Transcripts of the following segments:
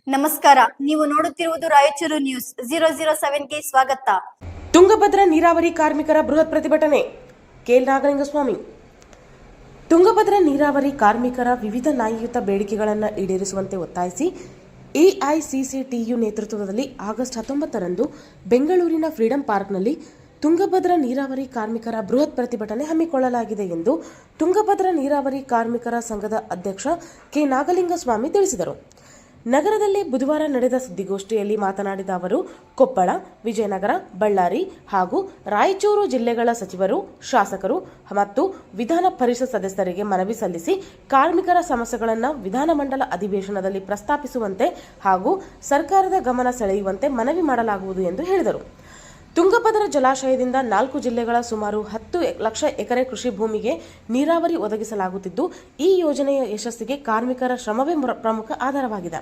ನಮಸ್ಕಾರ, ನೀವು ನೋಡುತ್ತಿರುವುದು ರಾಯಚೂರು ನ್ಯೂಸ್ 007ಗೆ ಸ್ವಾಗತ. ತುಂಗಭದ್ರಾ ನೀರಾವರಿ ಕಾರ್ಮಿಕರ ಬೃಹತ್ ಪ್ರತಿಭಟನೆ. ನಾಗಲಿಂಗಸ್ವಾಮಿ. ತುಂಗಭದ್ರಾ ನೀರಾವರಿ ಕಾರ್ಮಿಕರ ವಿವಿಧ ನ್ಯಾಯಯುತ ಬೇಡಿಕೆಗಳನ್ನು ಈಡೇರಿಸುವಂತೆ ಒತ್ತಾಯಿಸಿ ಎಐಸಿಸಿಟಿಯು ನೇತೃತ್ವದಲ್ಲಿ ಆಗಸ್ಟ್ 19ರಂದು ಬೆಂಗಳೂರಿನ ಫ್ರೀಡಂ ಪಾರ್ಕ್ನಲ್ಲಿ ತುಂಗಭದ್ರಾ ನೀರಾವರಿ ಕಾರ್ಮಿಕರ ಬೃಹತ್ ಪ್ರತಿಭಟನೆ ಹಮ್ಮಿಕೊಳ್ಳಲಾಗಿದೆ ಎಂದು ತುಂಗಭದ್ರಾ ನೀರಾವರಿ ಕಾರ್ಮಿಕರ ಸಂಘದ ಅಧ್ಯಕ್ಷ ನಾಗಲಿಂಗಸ್ವಾಮಿ ತಿಳಿಸಿದರು. ನಗರದಲ್ಲಿ ಬುಧವಾರ ನಡೆದ ಸುದ್ದಿಗೋಷ್ಠಿಯಲ್ಲಿ ಮಾತನಾಡಿದ ಅವರು, ಕೊಪ್ಪಳ, ವಿಜಯನಗರ, ಬಳ್ಳಾರಿ ಹಾಗೂ ರಾಯಚೂರು ಜಿಲ್ಲೆಗಳ ಸಚಿವರು, ಶಾಸಕರು ಮತ್ತು ವಿಧಾನ ಪರಿಷತ್ ಸದಸ್ಯರಿಗೆ ಮನವಿ ಸಲ್ಲಿಸಿ ಕಾರ್ಮಿಕರ ಸಮಸ್ಯೆಗಳನ್ನು ವಿಧಾನಮಂಡಲ ಅಧಿವೇಶನದಲ್ಲಿ ಪ್ರಸ್ತಾಪಿಸುವಂತೆ ಹಾಗೂ ಸರ್ಕಾರದ ಗಮನ ಸೆಳೆಯುವಂತೆ ಮನವಿ ಮಾಡಲಾಗುವುದು ಎಂದು ಹೇಳಿದರು. ತುಂಗಭದ್ರಾ ಜಲಾಶಯದಿಂದ 4 ಜಿಲ್ಲೆಗಳ ಸುಮಾರು 10 ಲಕ್ಷ ಎಕರೆ ಕೃಷಿ ಭೂಮಿಗೆ ನೀರಾವರಿ ಒದಗಿಸಲಾಗುತ್ತಿದ್ದು, ಈ ಯೋಜನೆಯ ಯಶಸ್ಸಿಗೆ ಕಾರ್ಮಿಕರ ಶ್ರಮವೇ ಪ್ರಮುಖ ಆಧಾರವಾಗಿದೆ.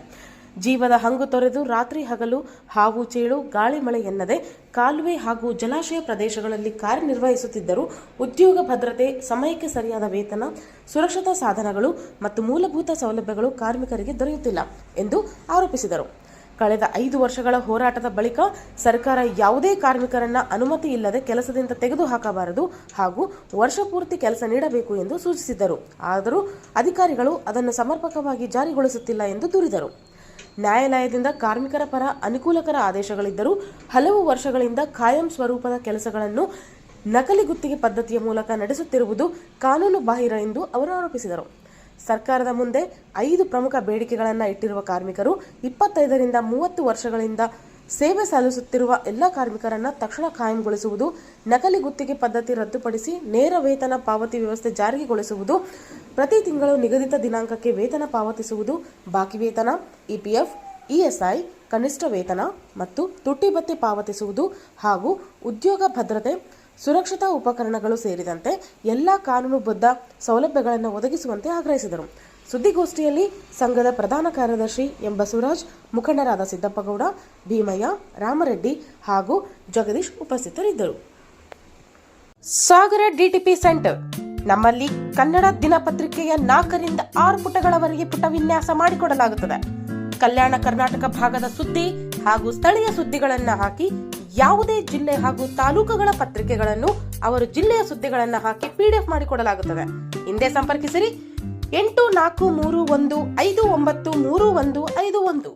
ಜೀವದ ಹಂಗು ತೊರೆದು ರಾತ್ರಿ ಹಗಲು ಹಾವು ಚೇಳು ಗಾಳಿ ಮಳೆ ಎನ್ನದೆ ಕಾಲುವೆ ಹಾಗೂ ಜಲಾಶಯ ಪ್ರದೇಶಗಳಲ್ಲಿ ಕಾರ್ಯನಿರ್ವಹಿಸುತ್ತಿದ್ದರೂ ಉದ್ಯೋಗ ಭದ್ರತೆ, ಸಮಯಕ್ಕೆ ಸರಿಯಾದ ವೇತನ, ಸುರಕ್ಷತಾ ಸಾಧನಗಳು ಮತ್ತು ಮೂಲಭೂತ ಸೌಲಭ್ಯಗಳು ಕಾರ್ಮಿಕರಿಗೆ ದೊರೆಯುತ್ತಿಲ್ಲ ಎಂದು ಆರೋಪಿಸಿದರು. ಕಳೆದ 5 ವರ್ಷಗಳ ಹೋರಾಟದ ಬಳಿಕ ಸರ್ಕಾರ ಯಾವುದೇ ಕಾರ್ಮಿಕರನ್ನ ಅನುಮತಿ ಇಲ್ಲದೆ ಕೆಲಸದಿಂದ ತೆಗೆದುಹಾಕಬಾರದು ಹಾಗೂ ವರ್ಷ ಪೂರ್ತಿ ಕೆಲಸ ನೀಡಬೇಕು ಎಂದು ಸೂಚಿಸಿದ್ದರು. ಆದರೂ ಅಧಿಕಾರಿಗಳು ಅದನ್ನು ಸಮರ್ಪಕವಾಗಿ ಜಾರಿಗೊಳಿಸುತ್ತಿಲ್ಲ ಎಂದು ದೂರಿದರು. ನ್ಯಾಯಾಲಯದಿಂದ ಕಾರ್ಮಿಕರ ಪರ ಅನುಕೂಲಕರ ಆದೇಶಗಳಿದ್ದರೂ ಹಲವು ವರ್ಷಗಳಿಂದ ಖಾಯಂ ಸ್ವರೂಪದ ಕೆಲಸಗಳನ್ನು ನಕಲಿ ಗುತ್ತಿಗೆ ಪದ್ಧತಿಯ ಮೂಲಕ ನಡೆಸುತ್ತಿರುವುದು ಕಾನೂನು ಬಾಹಿರ ಎಂದು ಅವರು ಆರೋಪಿಸಿದರು. ಸರ್ಕಾರದ ಮುಂದೆ 5 ಪ್ರಮುಖ ಬೇಡಿಕೆಗಳನ್ನು ಇಟ್ಟಿರುವ ಕಾರ್ಮಿಕರು 25ರಿಂದ 30 ವರ್ಷಗಳಿಂದ ಸೇವೆ ಸಲ್ಲಿಸುತ್ತಿರುವ ಎಲ್ಲ ಕಾರ್ಮಿಕರನ್ನು ತಕ್ಷಣ ಕಾಯಂಗೊಳಿಸುವುದು, ನಕಲಿ ಗುತ್ತಿಗೆ ಪದ್ಧತಿ ರದ್ದುಪಡಿಸಿ ನೇರ ವೇತನ ಪಾವತಿ ವ್ಯವಸ್ಥೆ ಜಾರಿಗೊಳಿಸುವುದು, ಪ್ರತಿ ತಿಂಗಳು ನಿಗದಿತ ದಿನಾಂಕಕ್ಕೆ ವೇತನ ಪಾವತಿಸುವುದು, ಬಾಕಿ ವೇತನ, ಇಪಿಎಫ್, ಇಎಸ್ಐ, ಕನಿಷ್ಠ ವೇತನ ಮತ್ತು ತುಟ್ಟಿ ಭತ್ಯೆ ಪಾವತಿಸುವುದು ಹಾಗೂ ಉದ್ಯೋಗ ಭದ್ರತೆ, ಸುರಕ್ಷತಾ ಉಪಕರಣಗಳು ಸೇರಿದಂತೆ ಎಲ್ಲ ಕಾನೂನುಬದ್ಧ ಸೌಲಭ್ಯಗಳನ್ನು ಒದಗಿಸುವಂತೆ ಆಗ್ರಹಿಸಿದರು. ಸುದ್ದಿಗೋಷ್ಠಿಯಲ್ಲಿ ಸಂಘದ ಪ್ರಧಾನ ಕಾರ್ಯದರ್ಶಿ ಬಸವರಾಜ್, ಮುಖಂಡರಾದ ಸಿದ್ದಪ್ಪಗೌಡ, ಭೀಮಯ್ಯ, ರಾಮರೆಡ್ಡಿ ಹಾಗೂ ಜಗದೀಶ್ ಉಪಸ್ಥಿತರಿದ್ದರು. ಸಾಗರ ಡಿಟಿಪಿ ಸೆಂಟರ್. ನಮ್ಮಲ್ಲಿ ಕನ್ನಡ ದಿನಪತ್ರಿಕೆಯ 4ರಿಂದ 6 ಪುಟಗಳವರೆಗೆ ಪುಟ ವಿನ್ಯಾಸ ಮಾಡಿಕೊಡಲಾಗುತ್ತದೆ. ಕಲ್ಯಾಣ ಕರ್ನಾಟಕ ಭಾಗದ ಸುದ್ದಿ ಹಾಗೂ ಸ್ಥಳೀಯ ಸುದ್ದಿಗಳನ್ನು ಹಾಕಿ, ಯಾವುದೇ ಜಿಲ್ಲೆ ಹಾಗೂ ತಾಲೂಕುಗಳ ಪತ್ರಿಕೆಗಳನ್ನು ಅವರು ಜಿಲ್ಲೆಯ ಸುದ್ದಿಗಳನ್ನು ಹಾಕಿ PDF ಮಾಡಿಕೊಡಲಾಗುತ್ತದೆ. ಹಿಂದೆ ಸಂಪರ್ಕಿಸಿರಿ 8431593151.